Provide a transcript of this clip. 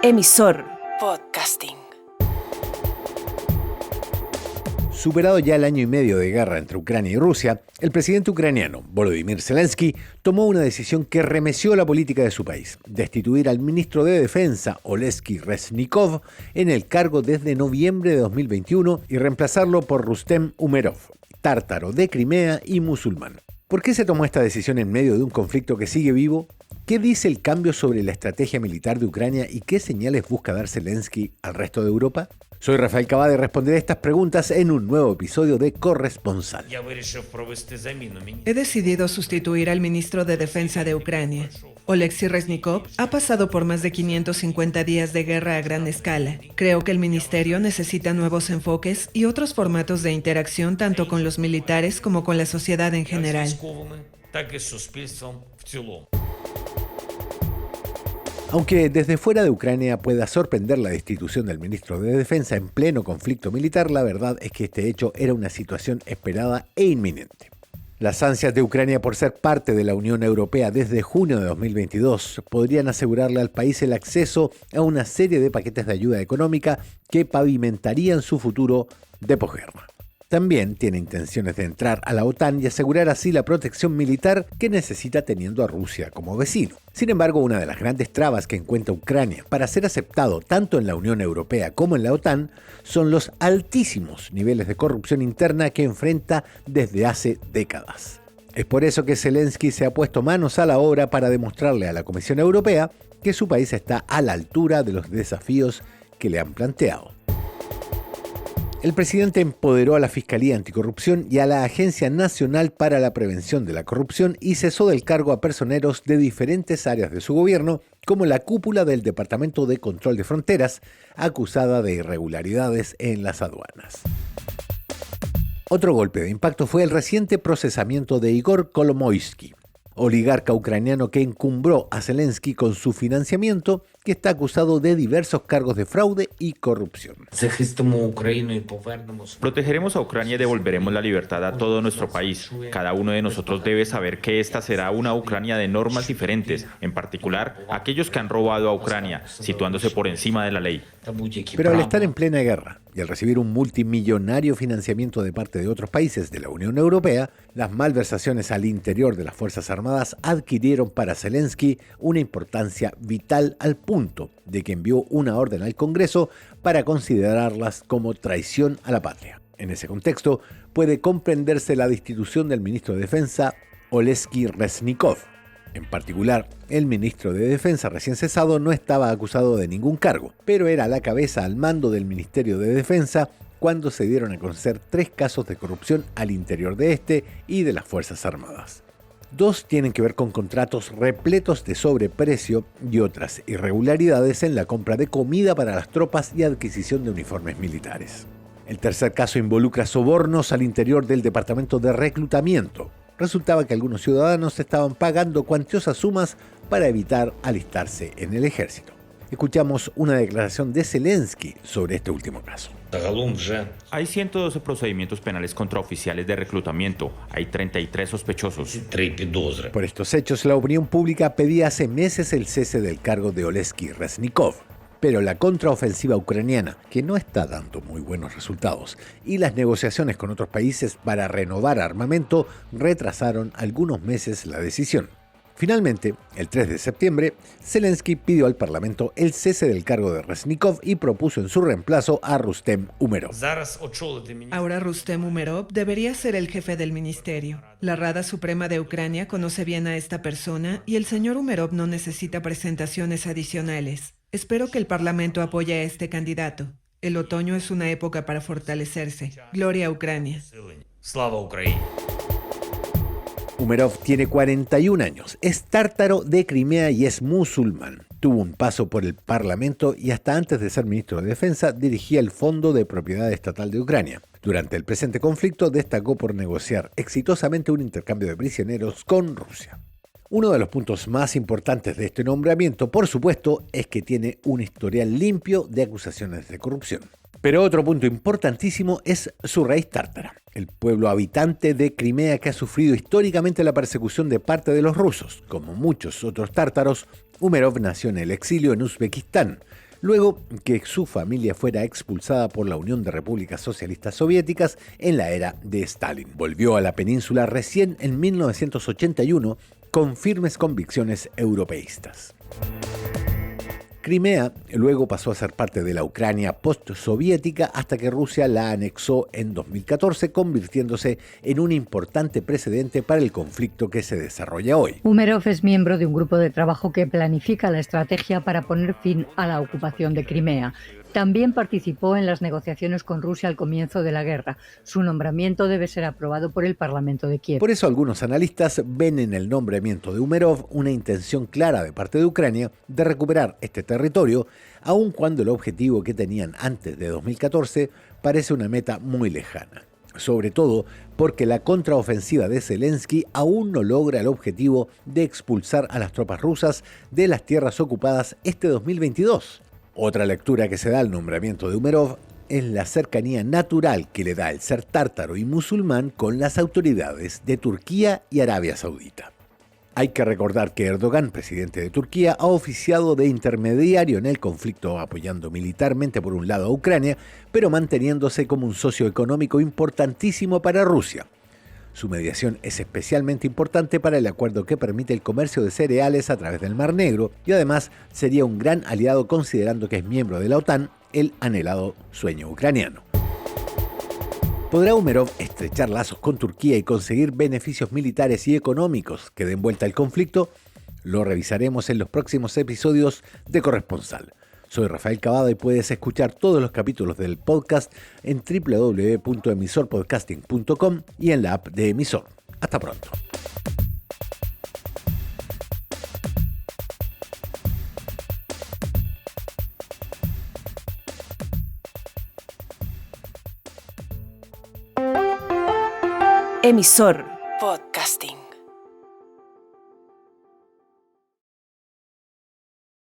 Emisor Podcasting. Superado ya el año y medio de guerra entre Ucrania y Rusia, el presidente ucraniano Volodymyr Zelensky tomó una decisión que remeció la política de su país: destituir al ministro de Defensa, Oleksiy Reznikov, en el cargo desde noviembre de 2021 y reemplazarlo por Rustem Umerov, tártaro de Crimea y musulmán. ¿Por qué se tomó esta decisión en medio de un conflicto que sigue vivo? ¿Qué dice el cambio sobre la estrategia militar de Ucrania y qué señales busca dar Zelensky al resto de Europa? Soy Rafael Cavada y responderé estas preguntas en un nuevo episodio de Corresponsal. He decidido sustituir al ministro de Defensa de Ucrania. Oleksiy Reznikov ha pasado por más de 550 días de guerra a gran escala. Creo que el ministerio necesita nuevos enfoques y otros formatos de interacción tanto con los militares como con la sociedad en general. Aunque desde fuera de Ucrania pueda sorprender la destitución del ministro de Defensa en pleno conflicto militar, la verdad es que este hecho era una situación esperada e inminente. Las ansias de Ucrania por ser parte de la Unión Europea desde junio de 2022 podrían asegurarle al país el acceso a una serie de paquetes de ayuda económica que pavimentarían su futuro de posguerra. También tiene intenciones de entrar a la OTAN y asegurar así la protección militar que necesita teniendo a Rusia como vecino. Sin embargo, una de las grandes trabas que encuentra Ucrania para ser aceptado tanto en la Unión Europea como en la OTAN son los altísimos niveles de corrupción interna que enfrenta desde hace décadas. Es por eso que Zelensky se ha puesto manos a la obra para demostrarle a la Comisión Europea que su país está a la altura de los desafíos que le han planteado. El presidente empoderó a la Fiscalía Anticorrupción y a la Agencia Nacional para la Prevención de la Corrupción y cesó del cargo a personeros de diferentes áreas de su gobierno, como la cúpula del Departamento de Control de Fronteras, acusada de irregularidades en las aduanas. Otro golpe de impacto fue el reciente procesamiento de Igor Kolomoisky, oligarca ucraniano que encumbró a Zelensky con su financiamiento, que está acusado de diversos cargos de fraude y corrupción. Protegeremos a Ucrania y devolveremos la libertad a todo nuestro país. Cada uno de nosotros debe saber que esta será una Ucrania de normas diferentes, en particular aquellos que han robado a Ucrania, situándose por encima de la ley. Pero al estar en plena guerra y al recibir un multimillonario financiamiento de parte de otros países de la Unión Europea, las malversaciones al interior de las Fuerzas Armadas adquirieron para Zelensky una importancia vital al punto de que envió una orden al Congreso para considerarlas como traición a la patria. En ese contexto, puede comprenderse la destitución del ministro de Defensa, Oleksiy Reznikov. En particular, el ministro de Defensa recién cesado no estaba acusado de ningún cargo, pero era la cabeza al mando del Ministerio de Defensa cuando se dieron a conocer 3 casos de corrupción al interior de este y de las Fuerzas Armadas. 2 tienen que ver con contratos repletos de sobreprecio y otras irregularidades en la compra de comida para las tropas y adquisición de uniformes militares. El tercer caso involucra sobornos al interior del Departamento de Reclutamiento. Resultaba que algunos ciudadanos estaban pagando cuantiosas sumas para evitar alistarse en el ejército. Escuchamos una declaración de Zelensky sobre este último caso. Hay 112 procedimientos penales contra oficiales de reclutamiento. Hay 33 sospechosos. Por estos hechos, la opinión pública pedía hace meses el cese del cargo de Oleksiy Reznikov. Pero la contraofensiva ucraniana, que no está dando muy buenos resultados, y las negociaciones con otros países para renovar armamento retrasaron algunos meses la decisión. Finalmente, el 3 de septiembre, Zelensky pidió al Parlamento el cese del cargo de Reznikov y propuso en su reemplazo a Rustem Umerov. Ahora Rustem Umerov debería ser el jefe del ministerio. La Rada Suprema de Ucrania conoce bien a esta persona y el señor Umerov no necesita presentaciones adicionales. Espero que el Parlamento apoye a este candidato. El otoño es una época para fortalecerse. Gloria a Ucrania. Umerov tiene 41 años, es tártaro de Crimea y es musulmán. Tuvo un paso por el Parlamento y hasta antes de ser ministro de Defensa dirigía el Fondo de Propiedad Estatal de Ucrania. Durante el presente conflicto destacó por negociar exitosamente un intercambio de prisioneros con Rusia. Uno de los puntos más importantes de este nombramiento, por supuesto, es que tiene un historial limpio de acusaciones de corrupción. Pero otro punto importantísimo es su raíz tártara, el pueblo habitante de Crimea que ha sufrido históricamente la persecución de parte de los rusos. Como muchos otros tártaros, Umerov nació en el exilio en Uzbekistán, luego que su familia fuera expulsada por la Unión de Repúblicas Socialistas Soviéticas en la era de Stalin. Volvió a la península recién en 1981 con firmes convicciones europeístas. Crimea luego pasó a ser parte de la Ucrania postsoviética hasta que Rusia la anexó en 2014, convirtiéndose en un importante precedente para el conflicto que se desarrolla hoy. Umerov es miembro de un grupo de trabajo que planifica la estrategia para poner fin a la ocupación de Crimea. También participó en las negociaciones con Rusia al comienzo de la guerra. Su nombramiento debe ser aprobado por el Parlamento de Kiev. Por eso algunos analistas ven en el nombramiento de Umerov una intención clara de parte de Ucrania de recuperar este territorio, aun cuando el objetivo que tenían antes de 2014 parece una meta muy lejana. Sobre todo porque la contraofensiva de Zelensky aún no logra el objetivo de expulsar a las tropas rusas de las tierras ocupadas este 2022. Otra lectura que se da al nombramiento de Umerov es la cercanía natural que le da el ser tártaro y musulmán con las autoridades de Turquía y Arabia Saudita. Hay que recordar que Erdogan, presidente de Turquía, ha oficiado de intermediario en el conflicto, apoyando militarmente por un lado a Ucrania, pero manteniéndose como un socio económico importantísimo para Rusia. Su mediación es especialmente importante para el acuerdo que permite el comercio de cereales a través del Mar Negro y además sería un gran aliado considerando que es miembro de la OTAN, el anhelado sueño ucraniano. ¿Podrá Umerov estrechar lazos con Turquía y conseguir beneficios militares y económicos que den vuelta al conflicto? Lo revisaremos en los próximos episodios de Corresponsal. Soy Rafael Cavada y puedes escuchar todos los capítulos del podcast en www.emisorpodcasting.com y en la app de Emisor. Hasta pronto. Emisor Podcasting.